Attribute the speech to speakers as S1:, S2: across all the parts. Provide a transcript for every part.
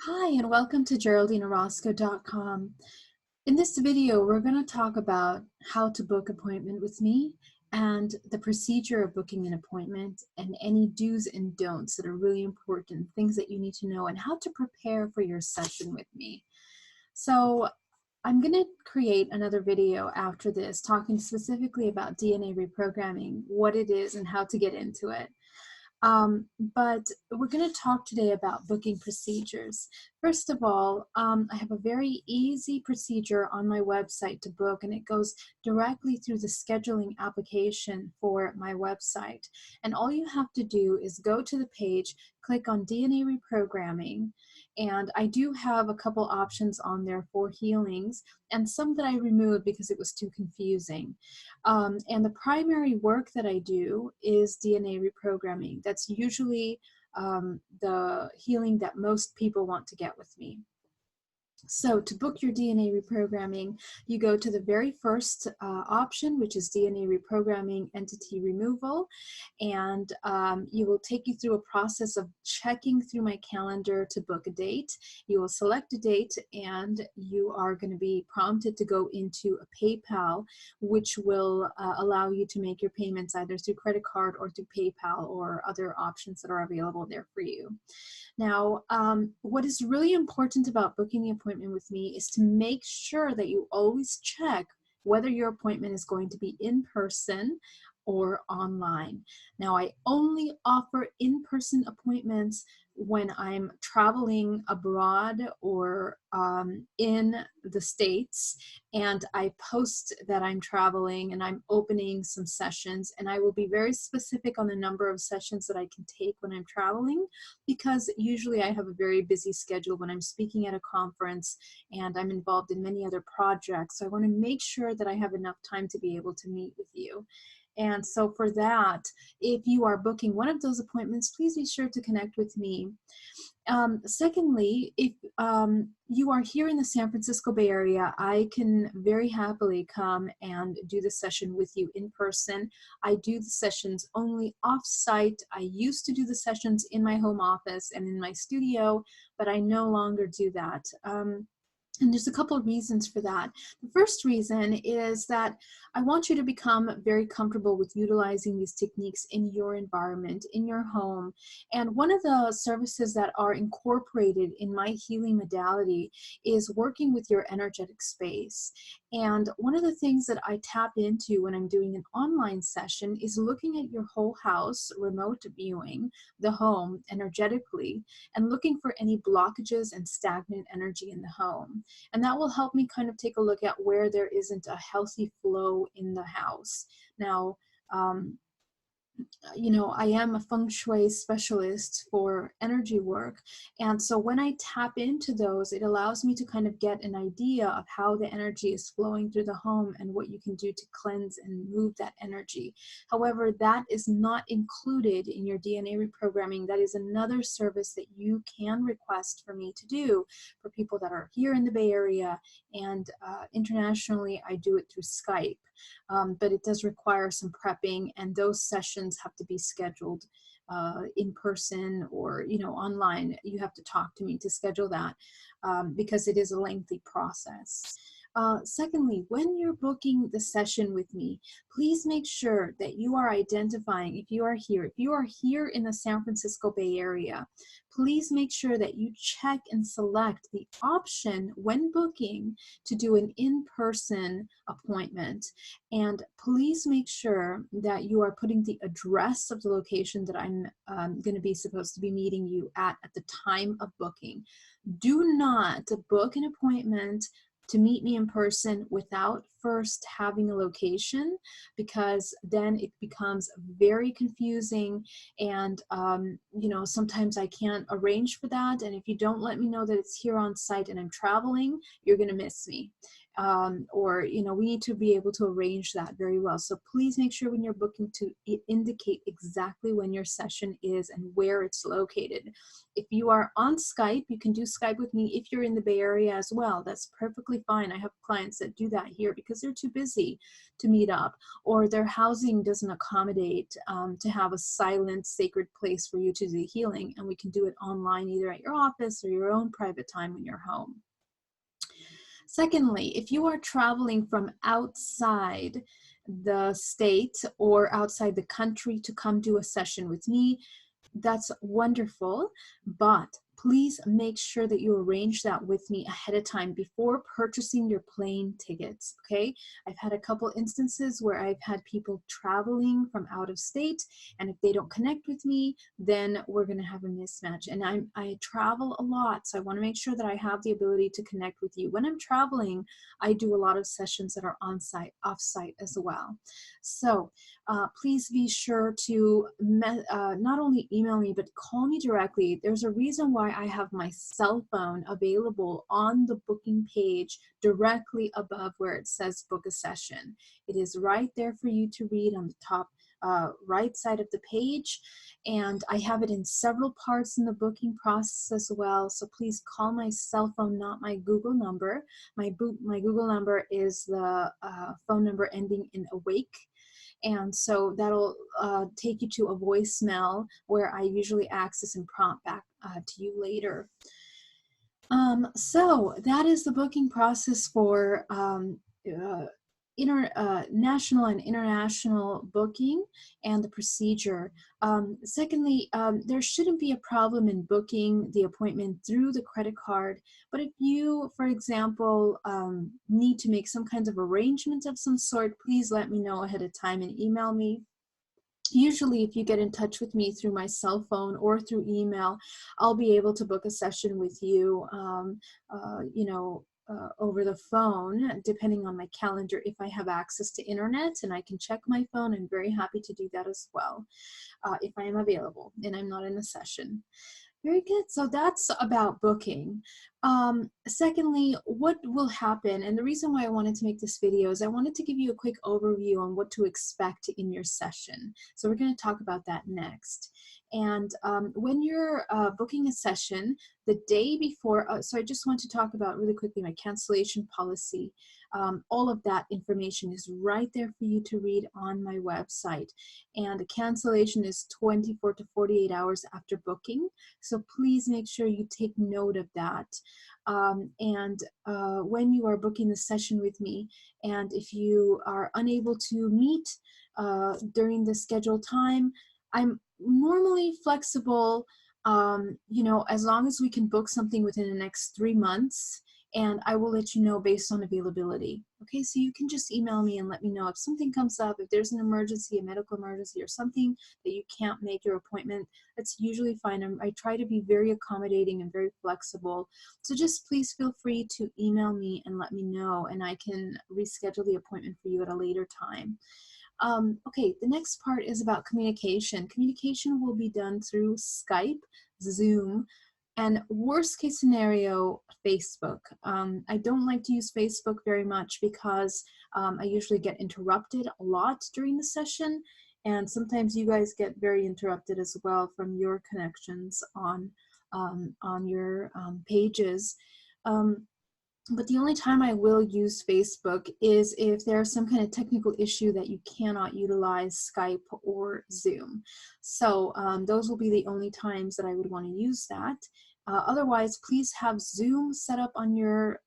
S1: Hi, and welcome to GeraldineOrozco.com. In this video, we're going to talk about how to book an appointment with me and the procedure of booking an appointment and any do's and don'ts that are really important, things that you need to know, and how to prepare for your session with me. So I'm going to create another video after this talking specifically about DNA reprogramming, what it is and how to get into it. But we're going to talk today about booking procedures. First of all, I have a very easy procedure on my website to book, and it goes directly through the scheduling application for my website. And all you have to do is go to the page, click on DNA Reprogramming, and I do have a couple options on there for healings, and some that I removed because it was too confusing. And the primary work that I do is DNA reprogramming. That's usually the healing that most people want to get with me. So to book your DNA reprogramming, you go to the very first option, which is DNA reprogramming entity removal, and you will take you through a process of checking through my calendar to book a date. You will select a date, and you are going to be prompted to go into a PayPal, which will allow you to make your payments either through credit card or through PayPal or other options that are available there for you. Now, what is really important about booking the appointment with me is to make sure that you always check whether your appointment is going to be in person or online. Now, I only offer in-person appointments when I'm traveling abroad or in the States, and I post that I'm traveling and I'm opening some sessions, and I will be very specific on the number of sessions that I can take when I'm traveling, because usually I have a very busy schedule when I'm speaking at a conference and I'm involved in many other projects. So I want to make sure that I have enough time to be able to meet with you. And so for that, if you are booking one of those appointments, please be sure to connect with me. Secondly, if you are here in the San Francisco Bay Area, I can very happily come and do the session with you in person. I do the sessions only off-site. I used to do the sessions in my home office and in my studio, but I no longer do that. And there's a couple of reasons for that. The first reason is that I want you to become very comfortable with utilizing these techniques in your environment, in your home. And one of the services that are incorporated in my healing modality is working with your energetic space. And one of the things that I tap into when I'm doing an online session is looking at your whole house, remote viewing the home energetically, and looking for any blockages and stagnant energy in the home. And that will help me kind of take a look at where there isn't a healthy flow in the house. Now, you know, I am a feng shui specialist for energy work. And so when I tap into those, it allows me to kind of get an idea of how the energy is flowing through the home and what you can do to cleanse and move that energy. However, that is not included in your DNA reprogramming. That is another service that you can request for me to do for people that are here in the Bay Area, and internationally, I do it through Skype. But it does require some prepping, and those sessions have to be scheduled in person or, you know, online. You have to talk to me to schedule that because it is a lengthy process. Secondly, when you're booking the session with me, please make sure that you are identifying if you are here in the San Francisco Bay Area, please make sure that you check and select the option when booking to do an in-person appointment. And please make sure that you are putting the address of the location that I'm going to be supposed to be meeting you at the time of booking. Do not book an appointment to meet me in person without first having a location, because then it becomes very confusing, and you know, sometimes I can't arrange for that, and if you don't let me know that it's here on site and I'm traveling, you're going to miss me. or we need to be able to arrange that very well. So please make sure when you're booking to indicate exactly when your session is and where it's located. If you are on Skype, you can do Skype with me if you're in the Bay Area as well. That's perfectly fine. I have clients that do that here because they're too busy to meet up, or their housing doesn't accommodate to have a silent, sacred place for you to do healing, and we can do it online either at your office or your own private time when you're home. Secondly, if you are traveling from outside the state or outside the country to come do a session with me, that's wonderful, but please make sure that you arrange that with me ahead of time before purchasing your plane tickets, okay? I've had a couple instances where I've had people traveling from out of state, and if they don't connect with me, then we're gonna have a mismatch. And I travel a lot, so I wanna make sure that I have the ability to connect with you. When I'm traveling, I do a lot of sessions that are on-site, off-site as well. So please be sure to not only email me, but call me directly. There's a reason why I have my cell phone available on the booking page directly above where it says book a session. It is right there for you to read on the top right side of the page, and I have it in several parts in the booking process as well. So please call my cell phone, not my Google number. My Google number is the phone number ending in awake. And so that'll take you to a voicemail where I usually access and prompt back to you later. So that is the booking process for national and international booking and the procedure. Secondly, there shouldn't be a problem in booking the appointment through the credit card, but if you, for example, need to make some kinds of arrangements of some sort, please let me know ahead of time and email me. Usually, if you get in touch with me through my cell phone or through email, I'll be able to book a session with you, over the phone, depending on my calendar. If I have access to internet and I can check my phone, I'm very happy to do that as well, if I am available and I'm not in a session. Very good. So that's about booking. Secondly, what will happen, and the reason why I wanted to make this video is I wanted to give you a quick overview on what to expect in your session. So we're going to talk about that next. And when you're booking a session, the day before, so I just want to talk about really quickly my cancellation policy. All of that information is right there for you to read on my website. And the cancellation is 24 to 48 hours after booking. So please make sure you take note of that. When you are booking the session with me, and if you are unable to meet during the scheduled time, I'm normally flexible, as long as we can book something within the next 3 months, and I will let you know based on availability. Okay, so you can just email me and let me know if something comes up, if there's an emergency, a medical emergency, or something that you can't make your appointment. That's usually fine. I try to be very accommodating and very flexible. So just please feel free to email me and let me know, and I can reschedule the appointment for you at a later time. Okay, the next part is about communication. Communication will be done through Skype, Zoom, and worst case scenario, Facebook. I don't like to use Facebook very much because I usually get interrupted a lot during the session, and sometimes you guys get very interrupted as well from your connections on your pages. But the only time I will use Facebook is if there's some kind of technical issue that you cannot utilize Skype or Zoom. So those will be the only times that I would want to use that. Otherwise, please have Zoom set up on your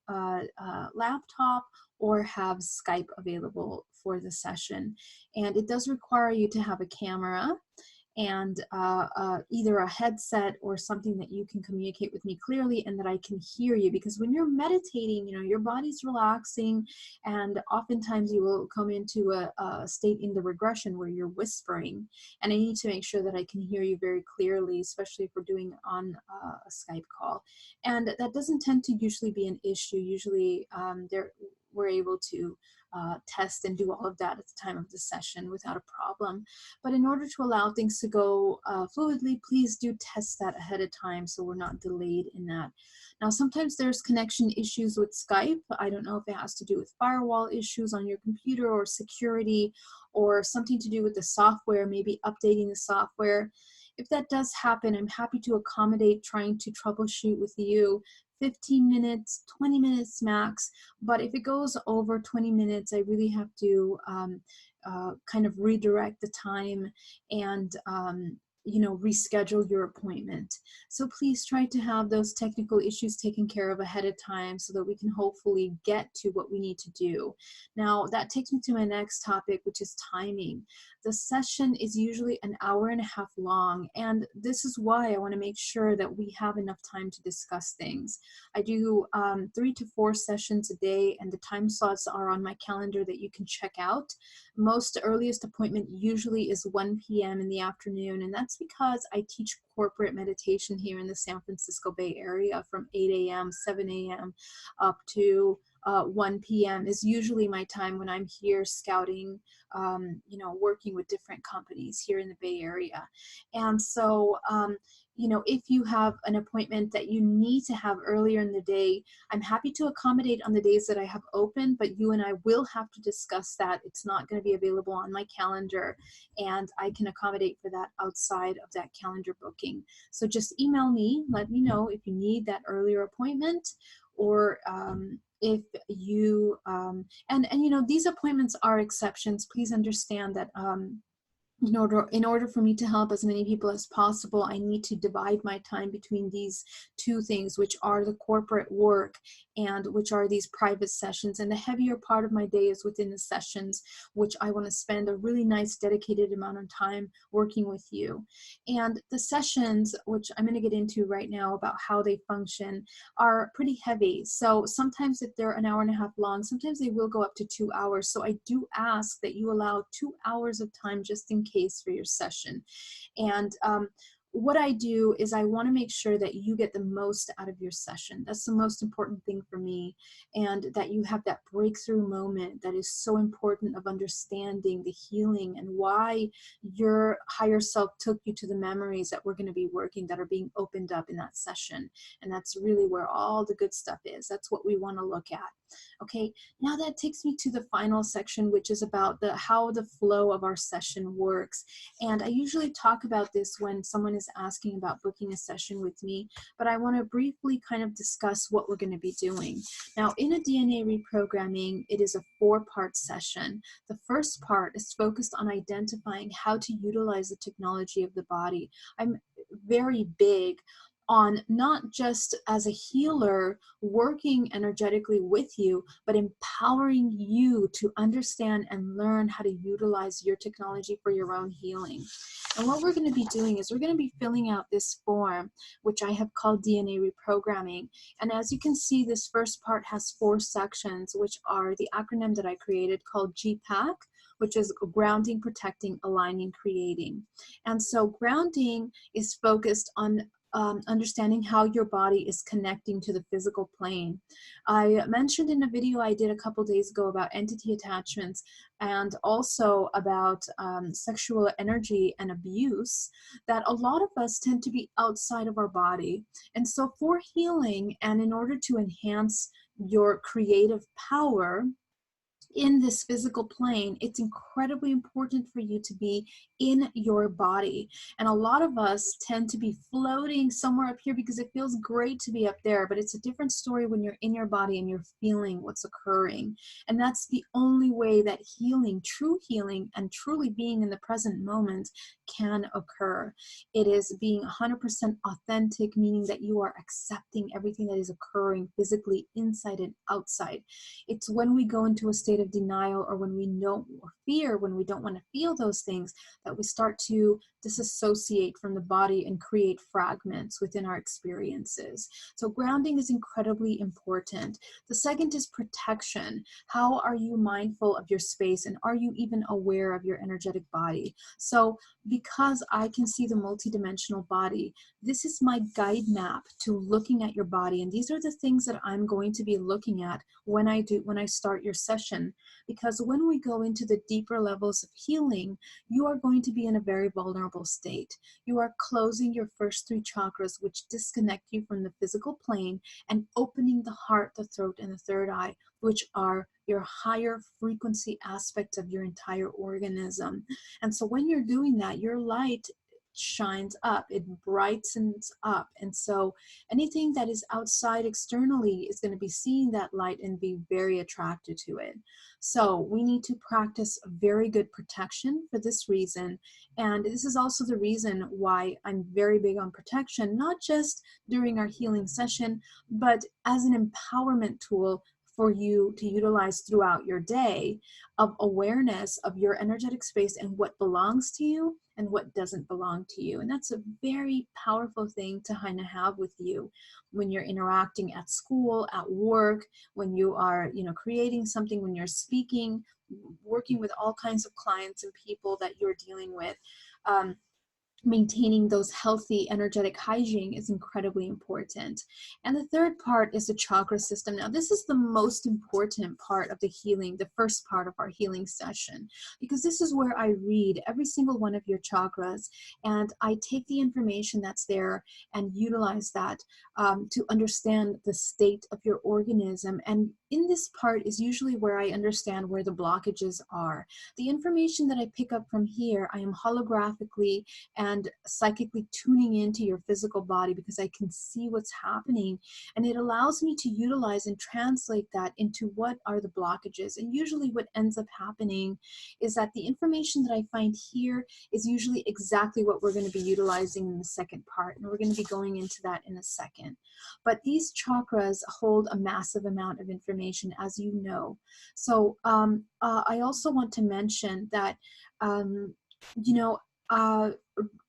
S1: laptop or have Skype available for the session. And it does require you to have a camera and either a headset or something that you can communicate with me clearly and that I can hear you, because when you're meditating, your body's relaxing, and oftentimes you will come into a state in the regression where you're whispering, and I need to make sure that I can hear you very clearly, especially if we're doing on a Skype call. And that doesn't tend to usually be an issue. Usually we're able to test and do all of that at the time of the session without a problem. But in order to allow things to go fluidly, please do test that ahead of time so we're not delayed in that. Now, sometimes there's connection issues with Skype. I don't know if it has to do with firewall issues on your computer or security or something to do with the software, maybe updating the software. If that does happen, I'm happy to accommodate trying to troubleshoot with you 15 minutes, 20 minutes max. But if it goes over 20 minutes, I really have to kind of redirect the time and reschedule your appointment. So please try to have those technical issues taken care of ahead of time so that we can hopefully get to what we need to do. Now, that takes me to my next topic, which is timing. The session is usually an hour and a half long, and this is why I want to make sure that we have enough time to discuss things. I do 3 to 4 sessions a day, and the time slots are on my calendar that you can check out. Most earliest appointment usually is 1 p.m. in the afternoon, and that's because I teach corporate meditation here in the San Francisco Bay Area from 8 a.m., 7 a.m. up to 1 p.m. is usually my time when I'm here scouting, working with different companies here in the Bay Area. And so, if you have an appointment that you need to have earlier in the day, I'm happy to accommodate on the days that I have open, but you and I will have to discuss that. It's not going to be available on my calendar, and I can accommodate for that outside of that calendar booking. So just email me, let me know if you need that earlier appointment, or if you, these appointments are exceptions. Please understand that in order for me to help as many people as possible, I need to divide my time between these two things, which are the corporate work and which are these private sessions. And the heavier part of my day is within the sessions, which I want to spend a really nice dedicated amount of time working with you. And the sessions, which I'm going to get into right now about how they function, are pretty heavy. So sometimes if they're an hour and a half long, sometimes they will go up to 2 hours. So I do ask that you allow 2 hours of time just in case for your session. And what I do is I want to make sure that you get the most out of your session. That's the most important thing for me, and that you have that breakthrough moment that is so important of understanding the healing and why your higher self took you to the memories that we're going to be working, that are being opened up in that session. And that's really where all the good stuff is. That's what we want to look at. Okay, now that takes me to the final section, which is about how the flow of our session works. And I usually talk about this when someone is asking about booking a session with me, but I want to briefly kind of discuss what we're going to be doing. Now, in a DNA reprogramming, it is a 4-part session. The first part is focused on identifying how to utilize the technology of the body. I'm very big on not just as a healer working energetically with you, but empowering you to understand and learn how to utilize your technology for your own healing. And what we're going to be doing is we're going to be filling out this form, which I have called DNA Reprogramming. And as you can see, this first part has 4 sections, which are the acronym that I created called GPAC, which is grounding, protecting, aligning, creating. And so grounding is focused on understanding how your body is connecting to the physical plane. I mentioned in a video I did a couple days ago about entity attachments and also about sexual energy and abuse, that a lot of us tend to be outside of our body. And so for healing and in order to enhance your creative power in this physical plane, it's incredibly important for you to be in your body. And a lot of us tend to be floating somewhere up here because it feels great to be up there, but it's a different story when you're in your body and you're feeling what's occurring. And that's the only way that healing, true healing, and truly being in the present moment can occur. It is being 100% authentic, meaning that you are accepting everything that is occurring physically inside and outside. It's when we go into a state of denial, or when we know, or fear, when we don't want to feel those things, that we start to disassociate from the body and create fragments within our experiences. So grounding is incredibly important. The second is protection. How are you mindful of your space, and are you even aware of your energetic body? So because I can see the multidimensional body, this is my guide map to looking at your body, and these are the things that I'm going to be looking at when I start your session. person, because when we go into the deeper levels of healing, you are going to be in a very vulnerable state. You are closing your first 3 chakras, which disconnect you from the physical plane, and opening the heart, the throat, and the third eye, which are your higher frequency aspects of your entire organism. And so when you're doing that, your light shines up, it brightens up. And so anything that is outside externally is going to be seeing that light and be very attracted to it. So we need to practice very good protection for this reason. And this is also the reason why I'm very big on protection, not just during our healing session, but as an empowerment tool for you to utilize throughout your day, of awareness of your energetic space and what belongs to you and what doesn't belong to you. And that's a very powerful thing to kind of have with you when you're interacting at school, at work, when you are, creating something, when you're speaking, working with all kinds of clients and people that you're dealing with. Maintaining those healthy energetic hygiene is incredibly important. And the third part is the chakra system. Now, this is the most important part of the healing, the first part of our healing session, because this is where I read every single one of your chakras, and I take the information that's there and utilize that to understand the state of your organism. And in this part is usually where I understand where the blockages are. The information that I pick up from here, I am holographically and psychically tuning into your physical body, because I can see what's happening, and it allows me to utilize and translate that into what are the blockages. And usually what ends up happening is that the information that I find here is usually exactly what we're going to be utilizing in the second part, and we're going to be going into that in a second. But these chakras hold a massive amount of information, as you know. So I also want to mention that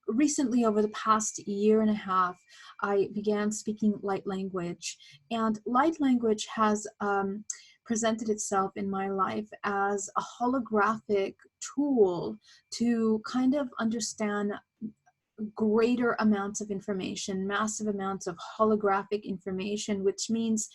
S1: recently, over the past year and a half, I began speaking light language, and light language has presented itself in my life as a holographic tool to kind of understand greater amounts of information, massive amounts of holographic information, which means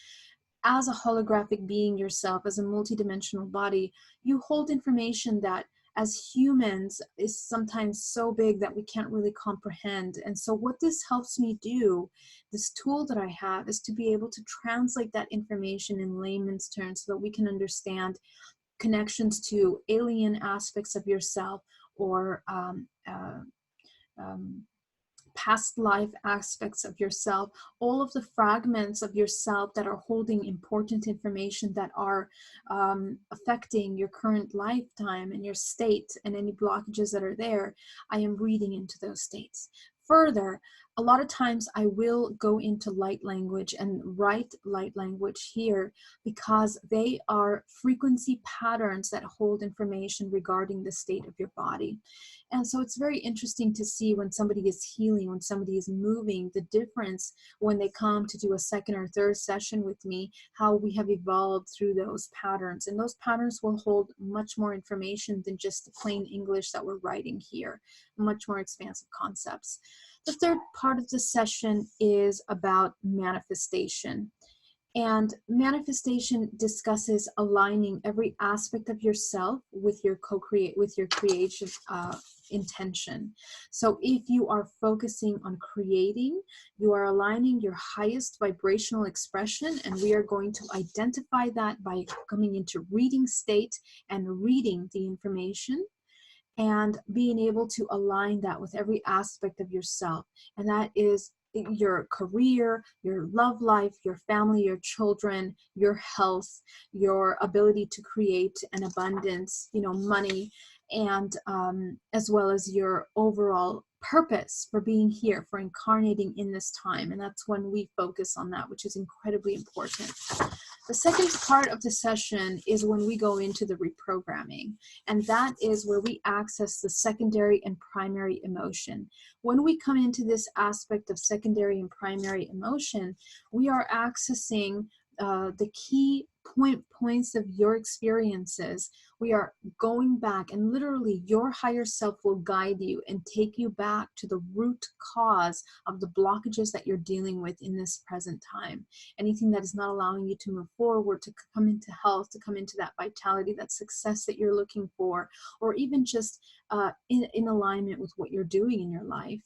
S1: as a holographic being yourself, as a multidimensional body, you hold information that as humans is sometimes so big that we can't really comprehend. And so what this helps me do, this tool that I have, is to be able to translate that information in layman's terms so that we can understand connections to alien aspects of yourself, or past life aspects of yourself, all of the fragments of yourself that are holding important information that are affecting your current lifetime and your state, and any blockages that are there. I am reading into those states. Further, a lot of times I will go into light language and write light language here, because they are frequency patterns that hold information regarding the state of your body. And so it's very interesting to see when somebody is healing, when somebody is moving, the difference when they come to do a second or third session with me, how we have evolved through those patterns. And those patterns will hold much more information than just the plain English that we're writing here, much more expansive concepts. The third part of the session is about manifestation. And manifestation discusses aligning every aspect of yourself with your creation intention. So if you are focusing on creating, you are aligning your highest vibrational expression, and we are going to identify that by coming into reading state and reading the information, and being able to align that with every aspect of yourself. And that is your career, your love life, your family, your children, your health, your ability to create an abundance, money, and as well as your overall purpose for being here, for incarnating in this time. And that's when we focus on that, which is incredibly important. The second part of the session is when we go into the reprogramming, and that is where we access the secondary and primary emotion. When we come into this aspect of secondary and primary emotion, we are accessing the key points of your experiences. We are going back, and literally your higher self will guide you and take you back to the root cause of the blockages that you're dealing with in this present time. Anything that is not allowing you to move forward, to come into health, to come into that vitality, that success that you're looking for, or even just in alignment with what you're doing in your life.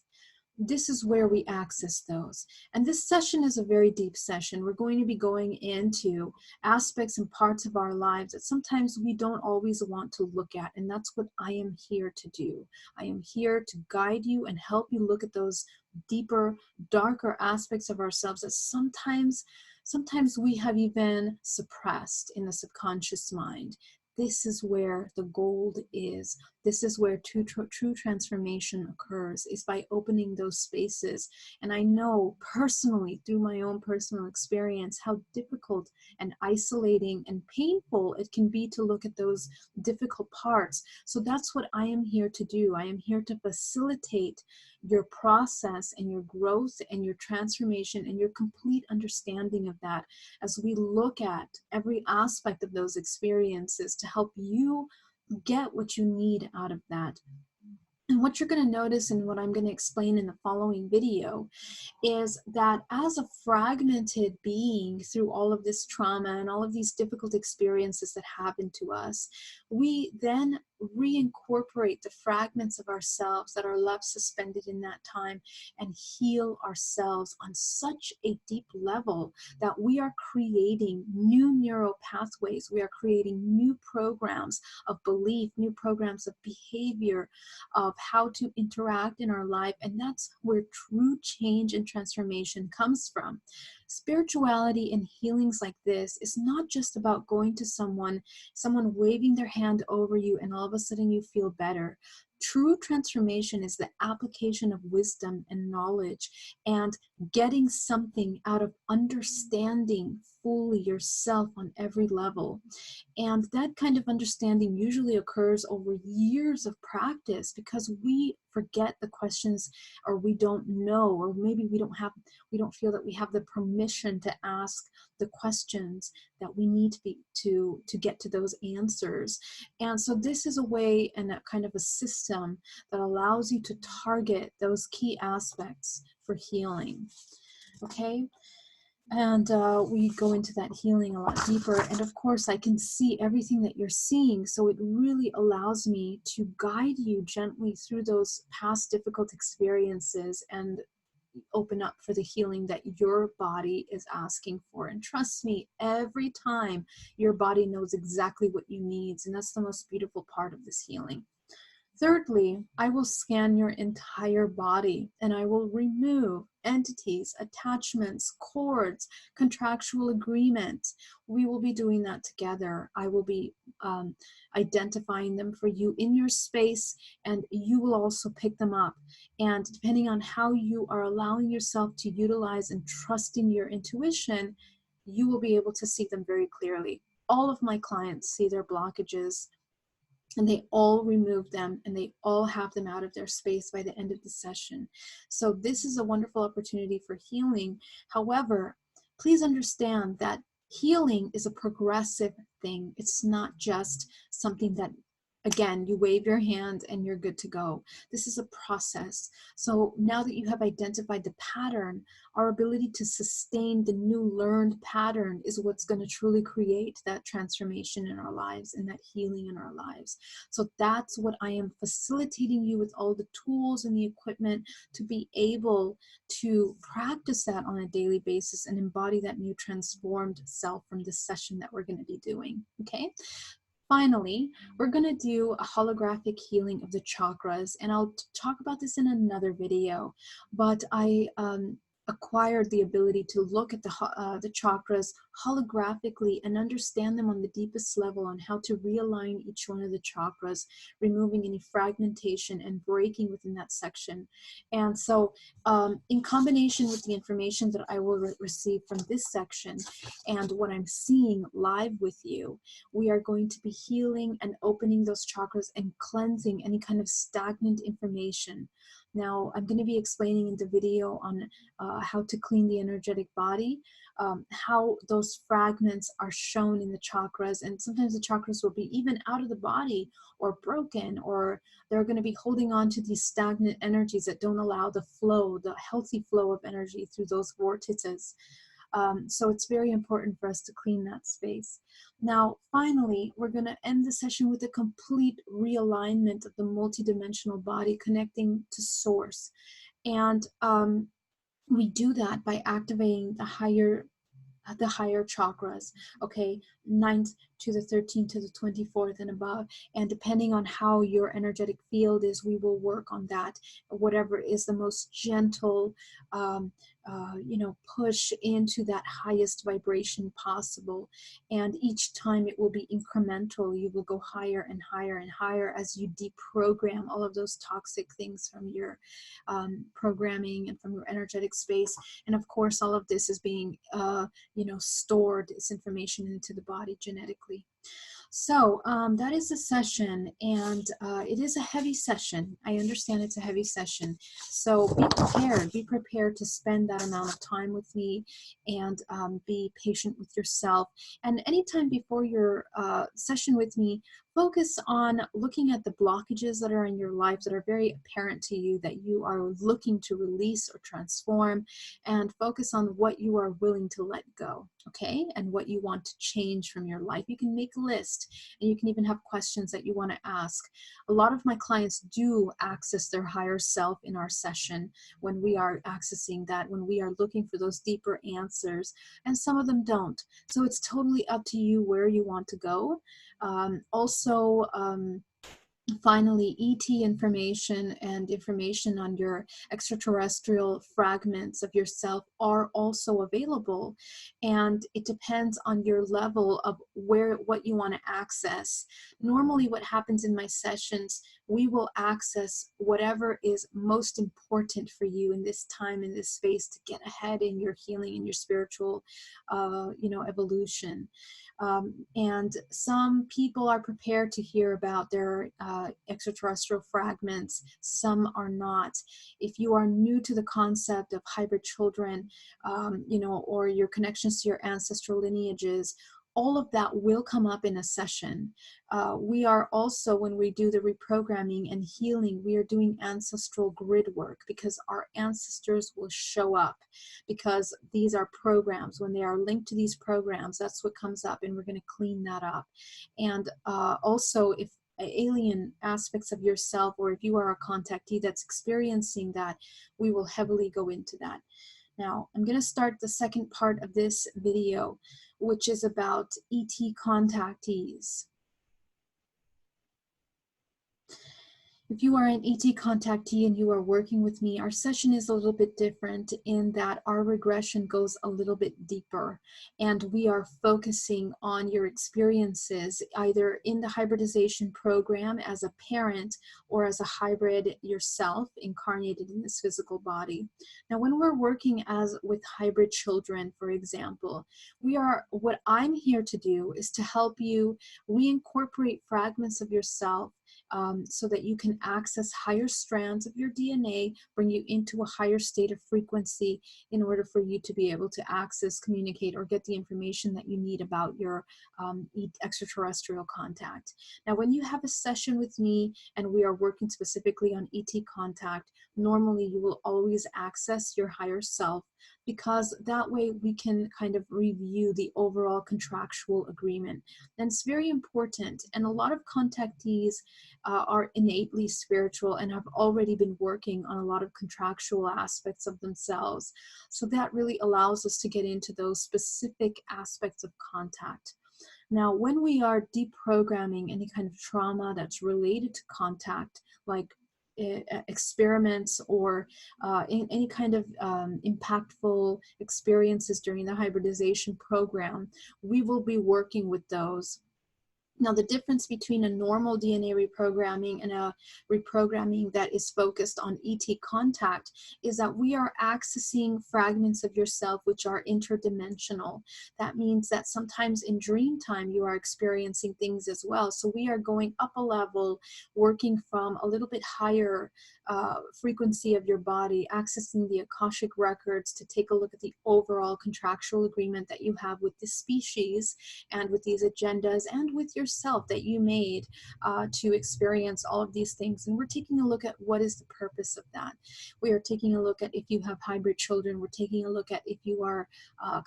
S1: This is where we access those. And this session is a very deep session. We're going to be going into aspects and parts of our lives that sometimes we don't always want to look at. And that's what I am here to do. I am here to guide you and help you look at those deeper, darker aspects of ourselves that sometimes we have even suppressed in the subconscious mind. This is where the gold is. This is where true transformation occurs, is by opening those spaces. And I know personally, through my own personal experience, how difficult and isolating and painful it can be to look at those difficult parts. So that's what I am here to do. I am here to facilitate your process and your growth and your transformation and your complete understanding of that as we look at every aspect of those experiences to help you get what you need out of that. And what you're going to notice, and what I'm going to explain in the following video, is that as a fragmented being through all of this trauma and all of these difficult experiences that happen to us, we then reincorporate the fragments of ourselves that are left suspended in that time and heal ourselves on such a deep level that we are creating new neural pathways. We are creating new programs of belief, new programs of behavior, of how to interact in our life. And that's where true change and transformation comes from. Spirituality and healings like this is not just about going to someone waving their hand over you and all of a sudden you feel better. True transformation is the application of wisdom and knowledge and getting something out of understanding fully yourself on every level. And that kind of understanding usually occurs over years of practice because we forget the questions, or we don't know, or maybe we don't feel that we have the permission to ask the questions that we need to get to those answers. And so this is a way and a kind of a system that allows you to target those key aspects for healing. Okay? And we go into that healing a lot deeper. And of course, I can see everything that you're seeing. So it really allows me to guide you gently through those past difficult experiences and open up for the healing that your body is asking for. And trust me, every time your body knows exactly what you need. And that's the most beautiful part of this healing. Thirdly, I will scan your entire body and I will remove entities, attachments, cords, contractual agreements. We will be doing that together. I will be identifying them for you in your space, and you will also pick them up. And depending on how you are allowing yourself to utilize and trust in your intuition, you will be able to see them very clearly. All of my clients see their blockages, and they all remove them, and they all have them out of their space by the end of the session. So this is a wonderful opportunity for healing. However, please understand that healing is a progressive thing. It's not just something that, again, you wave your hand and you're good to go. This is a process. So now that you have identified the pattern, our ability to sustain the new learned pattern is what's going to truly create that transformation in our lives and that healing in our lives. So that's what I am facilitating you with, all the tools and the equipment to be able to practice that on a daily basis and embody that new transformed self from this session that we're going to be doing. Okay. Finally, we're going to do a holographic healing of the chakras, and I'll talk about this in another video, but I acquired the ability to look at the chakras holographically and understand them on the deepest level on how to realign each one of the chakras, removing any fragmentation and breaking within that section. And so in combination with the information that I will receive from this section and what I'm seeing live with you, we are going to be healing and opening those chakras and cleansing any kind of stagnant information. Now, I'm going to be explaining in the video on how to clean the energetic body, how those fragments are shown in the chakras, and sometimes the chakras will be even out of the body or broken, or they're going to be holding on to these stagnant energies that don't allow the flow, the healthy flow of energy through those vortices. So it's very important for us to clean that space. Now, finally, we're going to end the session with a complete realignment of the multidimensional body connecting to source. And we do that by activating the higher chakras, okay, 9th to the 13th to the 24th and above. And depending on how your energetic field is, we will work on that, whatever is the most gentle, push into that highest vibration possible. And each time it will be incremental. You will go higher and higher and higher as you deprogram all of those toxic things from your programming and from your energetic space. And of course, all of this is being stored this information into the body genetically. So that is the session, and it is a heavy session. I understand it's a heavy session. So be prepared to spend that amount of time with me, and be patient with yourself. And anytime before your session with me, focus on looking at the blockages that are in your life that are very apparent to you, that you are looking to release or transform, and focus on what you are willing to let go, okay? And what you want to change from your life. You can make a list, and you can even have questions that you want to ask. A lot of my clients do access their higher self in our session when we are accessing that, when we are looking for those deeper answers, and some of them don't. So it's totally up to you where you want to go. Finally, ET information and information on your extraterrestrial fragments of yourself are also available, and it depends on your level of what you want to access. Normally what happens in my sessions, we will access whatever is most important for you in this time, in this space, to get ahead in your healing and your spiritual evolution. And some people are prepared to hear about their extraterrestrial fragments, some are not. If you are new to the concept of hybrid children, or your connections to your ancestral lineages, all of that will come up in a session. We are also, when we do the reprogramming and healing, we are doing ancestral grid work, because our ancestors will show up, because these are programs. When they are linked to these programs, that's what comes up, and we're going to clean that up. And also, if alien aspects of yourself, or if you are a contactee that's experiencing that, we will heavily go into that. Now, I'm going to start the second part of this video, which is about ET contactees. If you are an ET contactee and you are working with me, our session is a little bit different in that our regression goes a little bit deeper, and we are focusing on your experiences either in the hybridization program as a parent or as a hybrid yourself incarnated in this physical body. Now, when we're working with hybrid children, for example, what I'm here to do is to help you reincorporate fragments of yourself, so that you can access higher strands of your DNA, bring you into a higher state of frequency in order for you to be able to access, communicate, or get the information that you need about your extraterrestrial contact. Now, when you have a session with me and we are working specifically on ET contact, normally you will always access your higher self, because that way we can kind of review the overall contractual agreement. And it's very important. And a lot of contactees are innately spiritual and have already been working on a lot of contractual aspects of themselves. So that really allows us to get into those specific aspects of contact. Now, when we are deprogramming any kind of trauma that's related to contact, like experiments or any kind of impactful experiences during the hybridization program, we will be working with those Now, the difference between a normal DNA reprogramming and a reprogramming that is focused on ET contact is that we are accessing fragments of yourself which are interdimensional. That means that sometimes in dream time you are experiencing things as well. So we are going up a level, working from a little bit higher frequency of your body, accessing the Akashic records to take a look at the overall contractual agreement that you have with the species and with these agendas and with yourself that you made to experience all of these things. And we're taking a look at what is the purpose of that. We are taking a look at if you have hybrid children. We're taking a look at if you are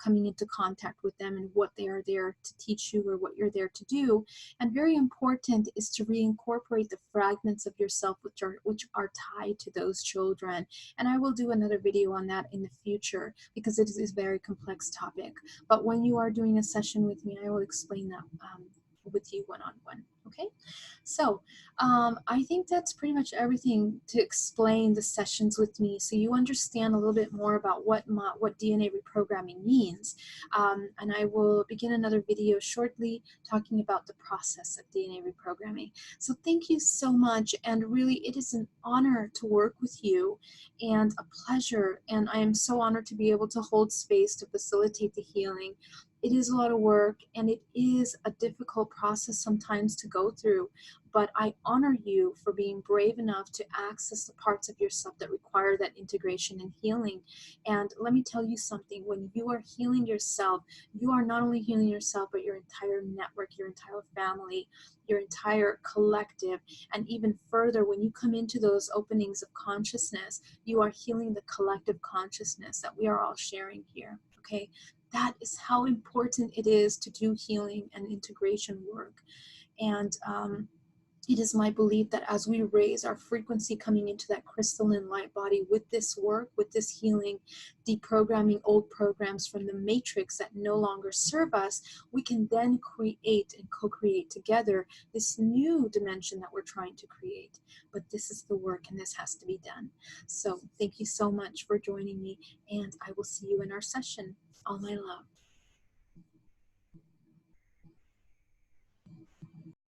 S1: coming into contact with them and what they are there to teach you or what you're there to do. And very important is to reincorporate the fragments of yourself which are tied to those children. And I will do another video on that in the future because it is a very complex topic. But when you are doing a session with me, I will explain that with you one-on-one. Okay, so I think that's pretty much everything to explain the sessions with me, so you understand a little bit more about what DNA reprogramming means. And I will begin another video shortly talking about the process of DNA reprogramming. So thank you so much, and really it is an honor to work with you and a pleasure, and I am so honored to be able to hold space to facilitate the healing. It is a lot of work, and it is a difficult process sometimes to go through, but I honor you for being brave enough to access the parts of yourself that require that integration and healing. And let me tell you something, when you are healing yourself, you are not only healing yourself, but your entire network, your entire family, your entire collective, and even further, when you come into those openings of consciousness, you are healing the collective consciousness that we are all sharing here, okay? That is how important it is to do healing and integration work. And it is my belief that as we raise our frequency coming into that crystalline light body with this work, with this healing, deprogramming old programs from the matrix that no longer serve us, we can then create and co-create together this new dimension that we're trying to create. But this is the work, and this has to be done. So thank you so much for joining me, and I will see you in our session. All my love.